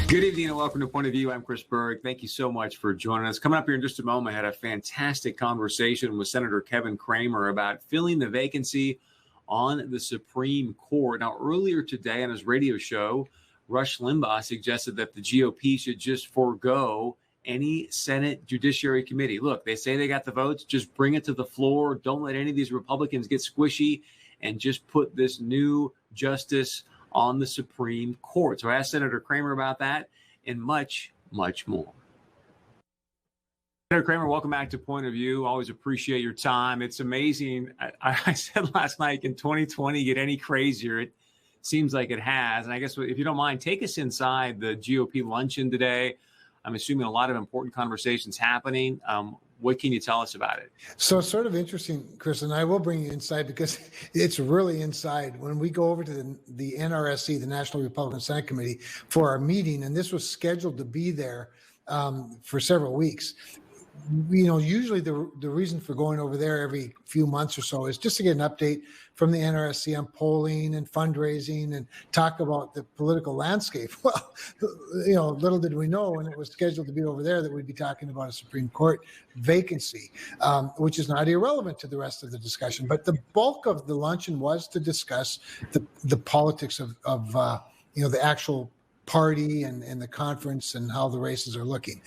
Good evening and welcome to Point of View. I'm Chris Berg. Thank you so much for joining us. Coming up here in just a moment, I had a fantastic conversation with Senator Kevin Cramer about filling the vacancy on the Supreme Court. Now, earlier today on his radio show, Rush Limbaugh suggested that the GOP should just forego any Senate Judiciary Committee. Look, they say they got the votes. Just bring it to the floor. Don't let any of these Republicans get squishy and just put this new justice on the Supreme Court. So I asked Senator Cramer about that and much, much more. Senator Cramer, welcome back to Point of View. Always appreciate your time. It's amazing. I said last night, can 2020 get any crazier? It seems like it has. And I guess if you don't mind, take us inside the GOP luncheon today. I'm assuming a lot of important conversations happening. What can you tell us about it? So sort of interesting, Chris, and I will bring you inside because it's really inside. When we go over to the NRSC, the National Republican Senate Committee, for our meeting, and this was scheduled to be there for several weeks. You know, usually the reason for going over there every few months or so is just to get an update from the NRSC on polling and fundraising and talk about the political landscape. Well, you know, little did we know when it was scheduled to be over there that we'd be talking about a Supreme Court vacancy, which is not irrelevant to the rest of the discussion. But the bulk of the luncheon was to discuss the politics of you know, the actual party and the conference and how the races are looking.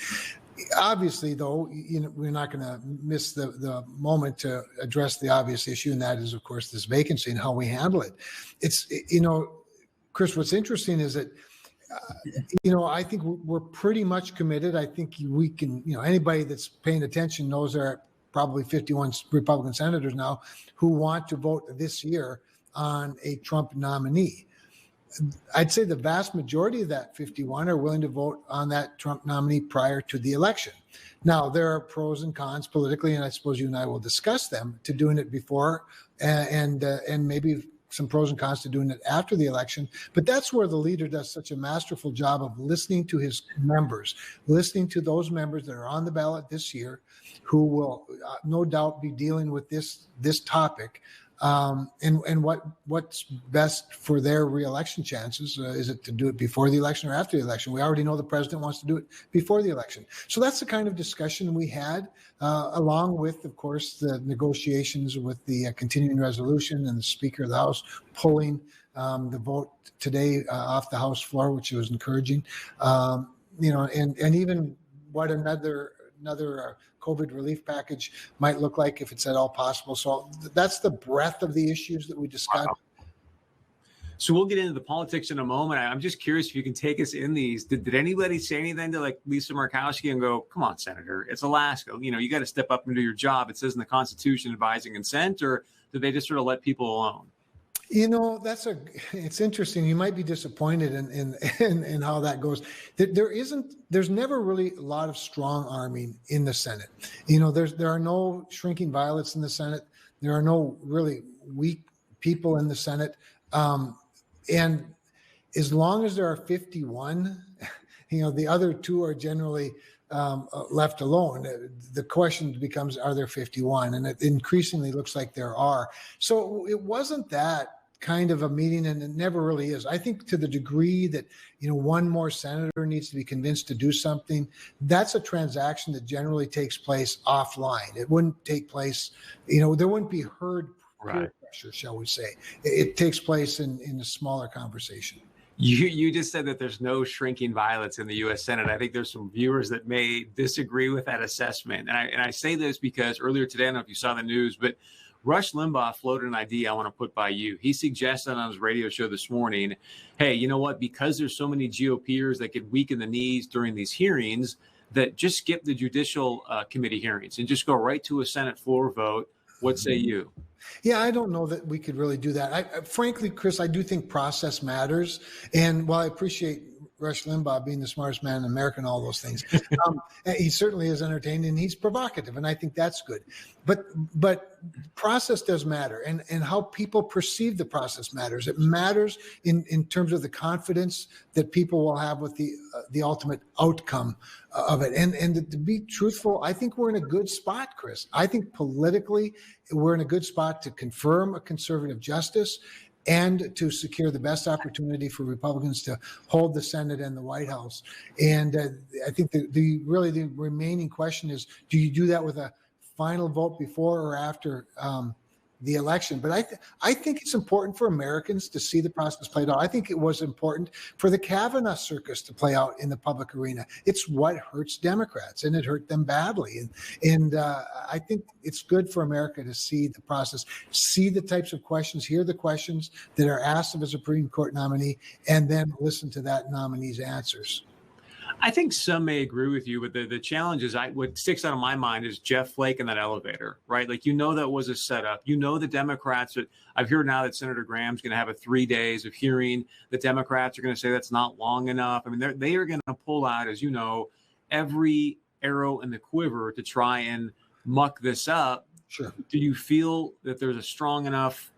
Obviously, though, you know, we're not going to miss the moment to address the obvious issue, and that is, of course, this vacancy and how we handle it. It's, you know, Chris, what's interesting is that, you know, I think we're pretty much committed. I think we can, you know, anybody that's paying attention knows there are probably 51 Republican senators now who want to vote this year on a Trump nominee. I'd say the vast majority of that 51 are willing to vote on that Trump nominee prior to the election. Now, there are pros and cons politically, and I suppose you and I will discuss them, to doing it before and maybe some pros and cons to doing it after the election. But that's where the leader does such a masterful job of listening to his members, listening to those members that are on the ballot this year who will no doubt be dealing with this topic. And what's best for their reelection chances? Is it to do it before the election or after the election? We already know the president wants to do it before the election. So that's the kind of discussion we had, along with, of course, the negotiations with the continuing resolution and the Speaker of the House pulling the vote today off the House floor, which was encouraging. You know, and even what another COVID relief package might look like if it's at all possible. So that's the breadth of the issues that we discussed. Wow. So we'll get into the politics in a moment. I'm just curious if you can take us in these. Did anybody say anything to like Lisa Murkowski and go, come on, Senator, it's Alaska. You know, you got to step up and do your job. It says in the Constitution advising consent, or did they just sort of let people alone? You know, it's interesting. You might be disappointed in how that goes. There's never really a lot of strong arming in the Senate. You know, there are no shrinking violets in the Senate. There are no really weak people in the Senate. And as long as there are 51, you know, the other two are generally left alone. The question becomes, are there 51? And it increasingly looks like there are. So it wasn't that kind of a meeting, and it never really is. I think to the degree that, you know, one more senator needs to be convinced to do something, that's a transaction that generally takes place offline. It wouldn't take place, you know, there wouldn't be herd pressure, shall we say. It takes place in a smaller conversation. You just said that there's no shrinking violets in the U.S. Senate. I think there's some viewers that may disagree with that assessment. And I say this because earlier today, I don't know if you saw the news, but Rush Limbaugh floated an idea I want to put by you. He suggested on his radio show this morning, hey, you know what? Because there's so many GOPers that could weaken the knees during these hearings, that just skip the Judicial Committee hearings and just go right to a Senate floor vote. What say you? Yeah, I don't know that we could really do that. Frankly, Chris, I do think process matters. And while I appreciate Rush Limbaugh being the smartest man in America and all those things, he certainly is entertaining and he's provocative, and I think that's good. But process does matter, and how people perceive the process matters. It matters in terms of the confidence that people will have with the ultimate outcome of it. And to be truthful, I think we're in a good spot, Chris. I think politically we're in a good spot to confirm a conservative justice. and to secure the best opportunity for Republicans to hold the Senate and the White House. And I think the remaining question is, do you do that with a final vote before or after the election? But I think it's important for Americans to see the process played out. I think it was important for the Kavanaugh circus to play out in the public arena. It's what hurts Democrats, and it hurt them badly. And I think it's good for America to see the process, see the types of questions, hear the questions that are asked of a Supreme Court nominee, and then listen to that nominee's answers. I think some may agree with you, but the challenge is what sticks out of my mind is Jeff Flake in that elevator, right? Like, that was a setup. The Democrats, I've heard now that Senator Graham's going to have a 3 days of hearing. The Democrats are going to say that's not long enough. I mean, they are going to pull out, as you know, every arrow in the quiver to try and muck this up. Sure. Do you feel that there's a strong enough,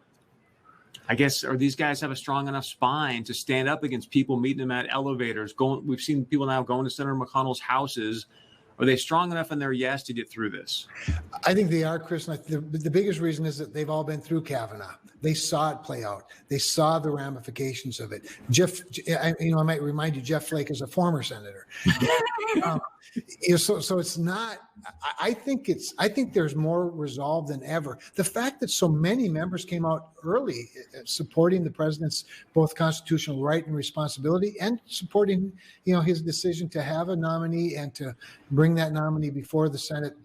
I guess, or these guys have a strong enough spine to stand up against people meeting them at elevators? We've seen people now going to Senator McConnell's houses. Are they strong enough in their yes to get through this? I think they are, Chris. And the biggest reason is that they've all been through Kavanaugh. They saw it play out. They saw the ramifications of it. I might remind you, Jeff Flake is a former senator. So it's not. I think there's more resolve than ever. The fact that so many members came out early supporting the president's both constitutional right and responsibility, and supporting his decision to have a nominee and to bring that nominee before the Senate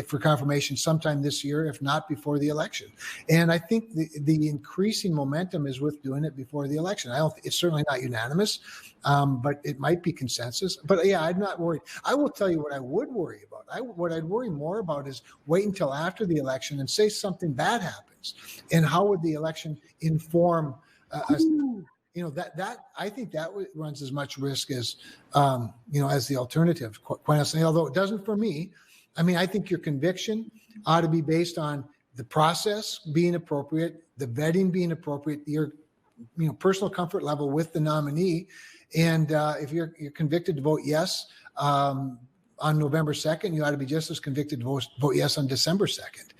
for confirmation sometime this year, if not before the election. And I think the increasing momentum is with doing it before the election. It's certainly not unanimous, but it might be consensus. But yeah, I'm not worried. I will tell you what I would worry about. What I'd worry more about is wait until after the election and say something bad happens, and how would the election inform us? That I think that runs as much risk as as the alternative, quite honestly, although it doesn't for me. I mean, I think your conviction ought to be based on the process being appropriate, the vetting being appropriate, your personal comfort level with the nominee. And if you're convicted to vote yes on November 2nd, you ought to be just as convicted to vote yes on December 2nd.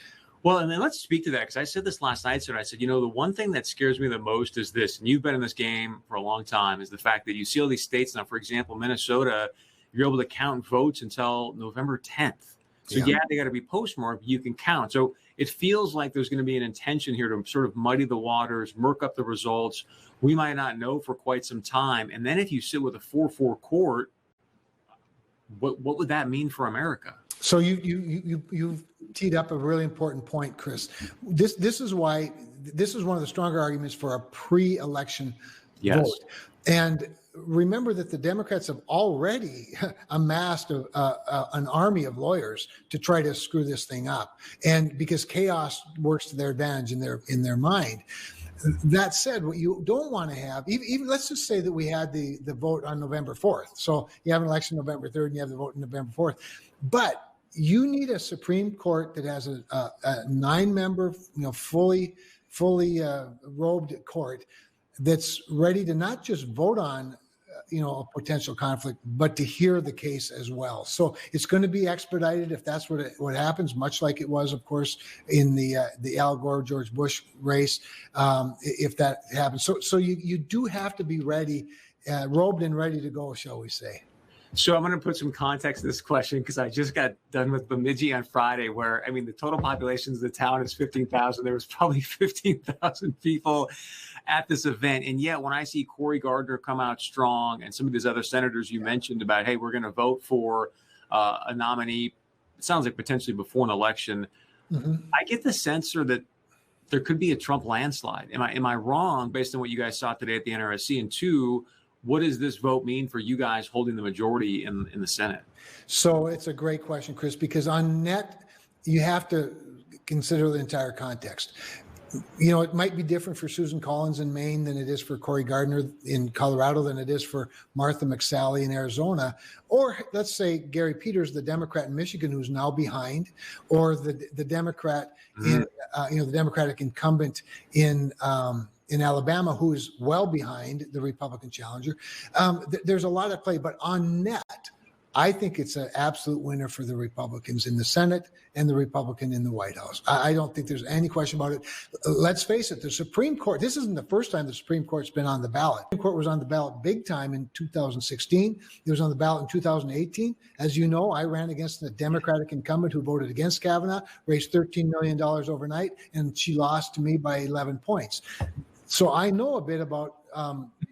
Well, and then let's speak to that, because I said this last night, sir. I said, the one thing that scares me the most is this, and you've been in this game for a long time, is the fact that you see all these states now. For example, Minnesota, you're able to count votes until November 10th. So they got to be postmarked, but you can count. So it feels like there's going to be an intention here to sort of muddy the waters, murk up the results. We might not know for quite some time. And then if you sit with a 4-4 court, what would that mean for America? So you've teed up a really important point, Chris. This is one of the stronger arguments for a pre-election vote. And remember that the Democrats have already amassed an army of lawyers to try to screw this thing up, and because chaos works to their advantage in their mind. That said, what you don't want to have, even let's just say that we had the vote on November 4th. So you have an election November 3rd and you have the vote on November 4th. But you need a Supreme Court that has a 9-member, fully robed court that's ready to not just vote on a potential conflict, but to hear the case as well. So it's going to be expedited if that's what happens, much like it was, of course, in the Al Gore, George Bush race, if that happens. So you do have to be ready, robed and ready to go, shall we say. So I'm going to put some context to this question, because I just got done with Bemidji on Friday, where, the total population of the town is 15,000. There was probably 15,000 people at this event. And yet when I see Cory Gardner come out strong, and some of these other senators you mentioned about, hey, we're going to vote for a nominee, it sounds like potentially before an election. Mm-hmm. I get the sense, sir, that there could be a Trump landslide. Am I wrong based on what you guys saw today at the NRSC? And two, what does this vote mean for you guys holding the majority in the Senate? So it's a great question, Chris, because on net, you have to consider the entire context. It might be different for Susan Collins in Maine than it is for Cory Gardner in Colorado than it is for Martha McSally in Arizona. Or let's say Gary Peters, the Democrat in Michigan, who's now behind, or the Democrat in, the Democratic incumbent in Alabama, who is well behind the Republican challenger. There's a lot at play, but on net, I think it's an absolute winner for the Republicans in the Senate and the Republican in the White House. I don't think there's any question about it. Let's face it, the Supreme Court, this isn't the first time the Supreme Court's been on the ballot. The Supreme Court was on the ballot big time in 2016. It was on the ballot in 2018. As you know, I ran against the Democratic incumbent who voted against Kavanaugh, raised $13 million overnight, and she lost to me by 11 points. So I know a bit about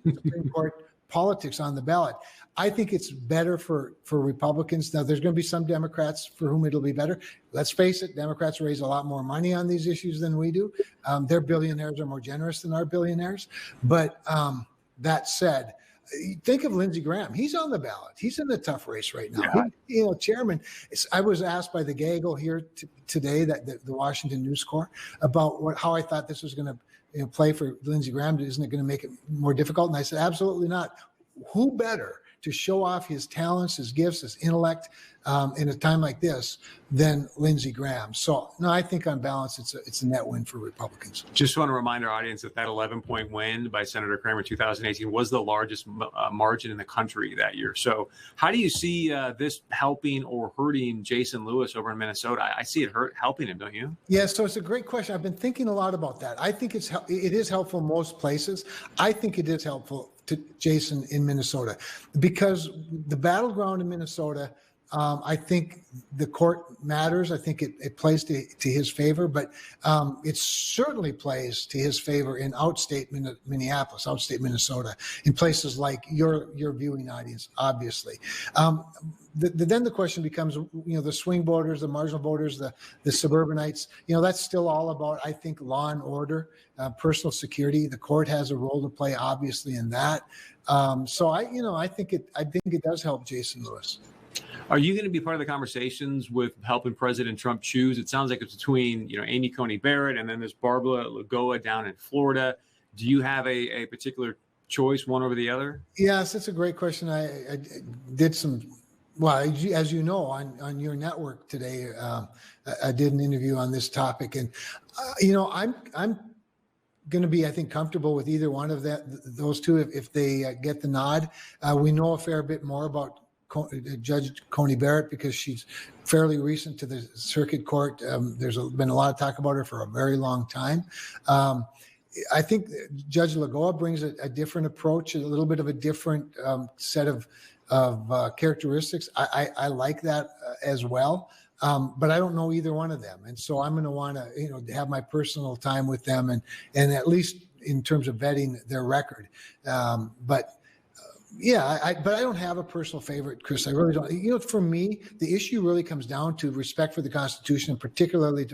Supreme Court politics on the ballot. I think it's better for Republicans. Now, there's going to be some Democrats for whom it'll be better. Let's face it, Democrats raise a lot more money on these issues than we do. Their billionaires are more generous than our billionaires. But that said, think of Lindsey Graham. He's on the ballot. He's in the tough race right now. Yeah. Chairman, I was asked by the Gaggle here today, that the Washington News Corps, about how I thought this was going to play for Lindsey Graham. Isn't it going to make it more difficult? And I said, absolutely not. Who better to show off his talents, his gifts, his intellect in a time like this than Lindsey Graham? So, no, I think on balance, it's a net win for Republicans. Just want to remind our audience that 11-point win by Senator Cramer 2018 was the largest margin in the country that year. So how do you see this helping or hurting Jason Lewis over in Minnesota? I see it helping him, don't you? Yeah, so it's a great question. I've been thinking a lot about that. I think it is helpful in most places. I think it is helpful to Jason in Minnesota, because the battleground in Minnesota, I think the court matters. I think it plays to his favor, but it certainly plays to his favor in outstate Minneapolis, outstate Minnesota, in places like your viewing audience, obviously. Then the question becomes, the swing voters, the marginal voters, the suburbanites, that's still all about, I think, law and order, personal security. The court has a role to play, obviously, in that. So I think it does help Jason Lewis. Are you going to be part of the conversations with helping President Trump choose? It sounds like it's between, Amy Coney Barrett and then there's Barbara Lagoa down in Florida. Do you have a particular choice, one over the other? Yes, that's a great question. I did some. Well, as you know, on your network today, I did an interview on this topic, and I'm going to be, I think, comfortable with either one of those two if they get the nod. We know a fair bit more about Judge Coney Barrett because she's fairly recent to the circuit court. There's been a lot of talk about her for a very long time. I think Judge Lagoa brings a different approach, a little bit of a different set of characteristics. I like that as well. But I don't know either one of them. And so I'm going to want to, have my personal time with them and at least in terms of vetting their record. But I don't have a personal favorite, Chris. I really don't. For me, the issue really comes down to respect for the Constitution, and particularly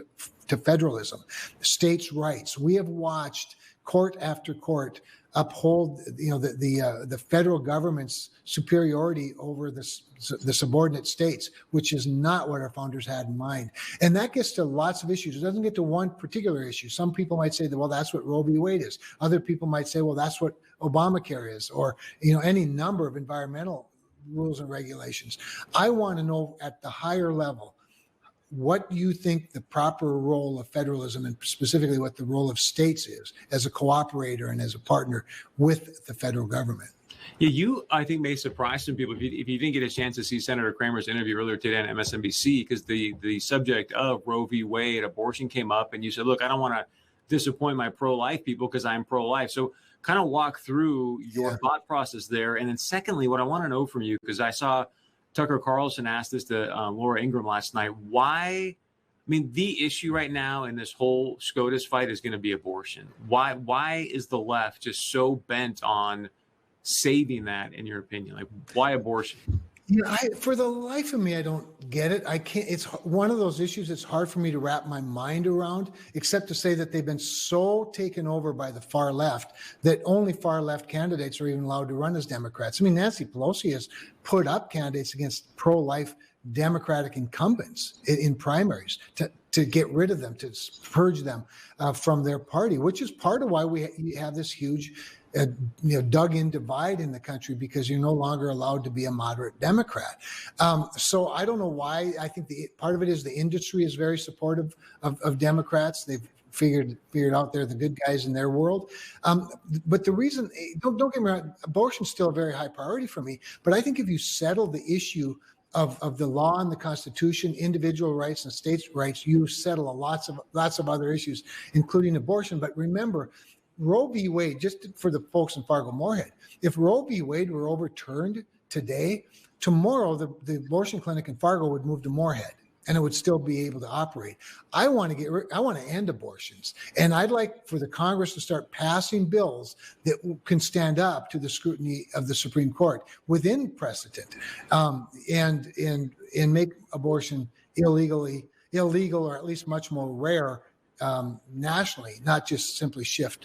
to federalism, states' rights. We have watched court after court uphold, the federal government's superiority over the subordinate states, which is not what our founders had in mind. And that gets to lots of issues. It doesn't get to one particular issue. Some people might say that, well, that's what Roe v. Wade is. Other people might say, well, that's what Obamacare is, or, any number of environmental rules and regulations. I want to know at the higher level, what do you think the proper role of federalism, and specifically what the role of states is as a cooperator and as a partner with the federal government? Yeah, you, I think, may surprise some people if you didn't get a chance to see Senator Cramer's interview earlier today on MSNBC, because the subject of Roe v. Wade, abortion, came up, and you said, look, I don't want to disappoint my pro-life people because I'm pro-life. So kind of walk through your thought process there. And then secondly, what I want to know from you, because I saw Tucker Carlson asked this to Laura Ingraham last night, the issue right now in this whole SCOTUS fight is going to be abortion. Why is the left just so bent on saving that, in your opinion? Like, why abortion? For the life of me, I don't get it. I can't. It's one of those issues that's hard for me to wrap my mind around, except to say that they've been so taken over by the far left that only far left candidates are even allowed to run as Democrats. Nancy Pelosi has put up candidates against pro-life Democratic incumbents in primaries to get rid of them, to purge them from their party, which is part of why we have this huge dug-in divide in the country, because you're no longer allowed to be a moderate Democrat. So I don't know why. I think part of it is the industry is very supportive of Democrats. They've figured out they're the good guys in their world. But the reason, don't get me wrong, abortion's still a very high priority for me. But I think if you settle the issue of the law and the Constitution, individual rights and states' rights, you settle lots of other issues, including abortion. But remember, Roe v. Wade, just for the folks in Fargo-Moorhead, if Roe v. Wade were overturned today, tomorrow the abortion clinic in Fargo would move to Moorhead, and it would still be able to operate. I want to end abortions, and I'd like for the Congress to start passing bills that can stand up to the scrutiny of the Supreme Court within precedent, and make abortion illegal, or at least much more rare nationally, not just simply shift